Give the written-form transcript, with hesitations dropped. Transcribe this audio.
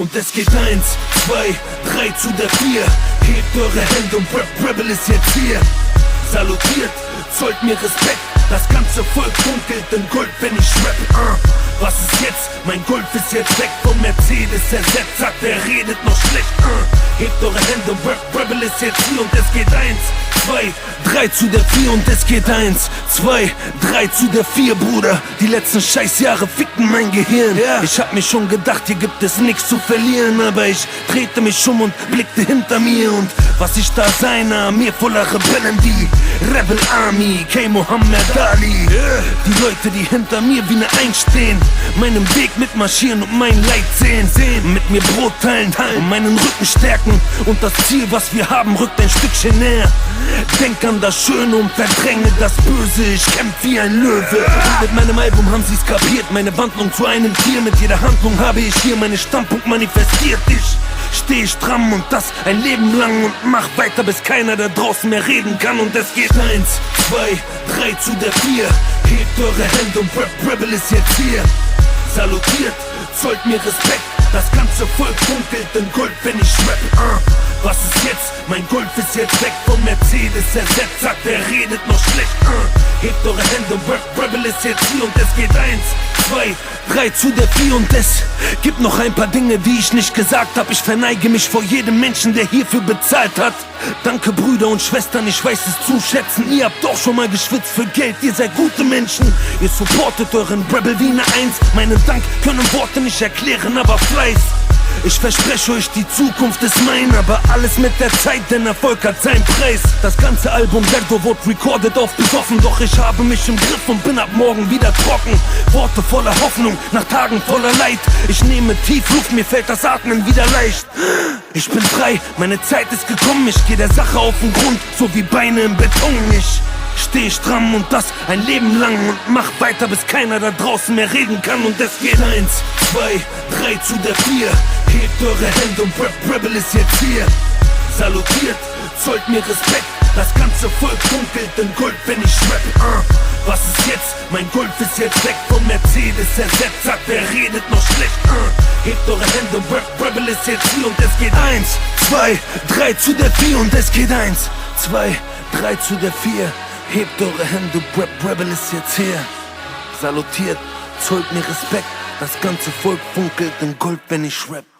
und es geht 1, 2, 3 zu der 4. Hebt eure Hände und Rebel ist jetzt hier. Salutiert, zollt mir Respekt. Das ganze Volk funkelt in Gold, wenn ich rappe. Was ist jetzt? Mein Golf ist jetzt weg vom Mercedes ersetzt. Sagt, er redet noch schlecht. Hebt eure Hände und Rebel ist jetzt hier und es geht 1, 2, 3 zu der 4 und es geht 1, 2, 3 zu der 4, Bruder. Die letzten Scheißjahre fickten mein Gehirn. Ich hab mir schon gedacht, hier gibt es nichts zu verlieren, aber ich drehte mich um und blickte hinter mir und was ich da sah, eine Armee voller Rebellen, die Rebel Army, K. Muhammad Ali. Die Leute, die hinter mir wie ne einstehen, meinen Weg mitmarschieren und mein Leid sehen. Mit mir Brot teilen und meinen Rücken stärken und das Ziel, was wir haben, rückt ein Stückchen näher. Denk an das Schöne und verdränge das Böse. Ich kämpf wie ein Löwe. Und mit meinem Album haben sie's kapiert, meine Wandlung zu einem Tier. Mit jeder Handlung habe ich hier meinen Standpunkt manifestiert. Ich steh stramm und das ein Leben lang und mach weiter, bis keiner da draußen mehr reden kann. Und es geht 1, 2, 3 zu der 4. Hebt eure Hände und Rebel ist jetzt hier. Salutiert, zollt mir Respekt. Das ganze Volk funkelt in Gold, wenn ich rappe. Was ist jetzt? Mein Golf ist jetzt weg vom Mercedes ersetzt. Sagt, er redet noch schlecht. Hebt eure Hände und Rebel ist jetzt hier und es geht 1, 2, 3 zu der 4 und es gibt noch ein paar Dinge, die ich nicht gesagt hab. Ich verneige mich vor jedem Menschen, der hierfür bezahlt hat. Danke Brüder und Schwestern, ich weiß es zu schätzen. Ihr habt doch schon mal geschwitzt für Geld, ihr seid gute Menschen. Ihr supportet euren Rebel wie eine 1. Meinen Dank können Worte nicht erklären, aber Fleiß. Ich verspreche euch, die Zukunft ist mein, aber alles mit der Zeit, denn Erfolg hat seinen Preis. Das ganze Album Ghetto wurde recorded auf besoffen, doch ich habe mich im Griff und bin ab morgen wieder trocken. Worte voller Hoffnung, nach Tagen voller Leid. Ich nehme tief Luft, mir fällt das Atmen wieder leicht. Ich bin frei, meine Zeit ist gekommen, ich gehe der Sache auf den Grund, so wie Beine im Beton. Ich steh stramm und das ein Leben lang und mach weiter, bis keiner da draußen mehr reden kann. Und es geht 1, 2, 3 zu der 4. Hebt eure Hände und Rebel ist jetzt hier. Salutiert, zollt mir Respekt. Das ganze Volk funkelt in Gold, wenn ich rappe. Was ist jetzt? Mein Golf ist jetzt weg vom Mercedes ersetzt. Sagt, er redet noch schlecht. Hebt eure Hände und Rebel ist jetzt hier und es geht 1, 2, 3 zu der 4 und es geht 1, 2, 3 zu der 4. Hebt eure Hände, Rebel ist jetzt hier. Salutiert, zollt mir Respekt. Das ganze Volk funkelt in Gold, wenn ich rapp.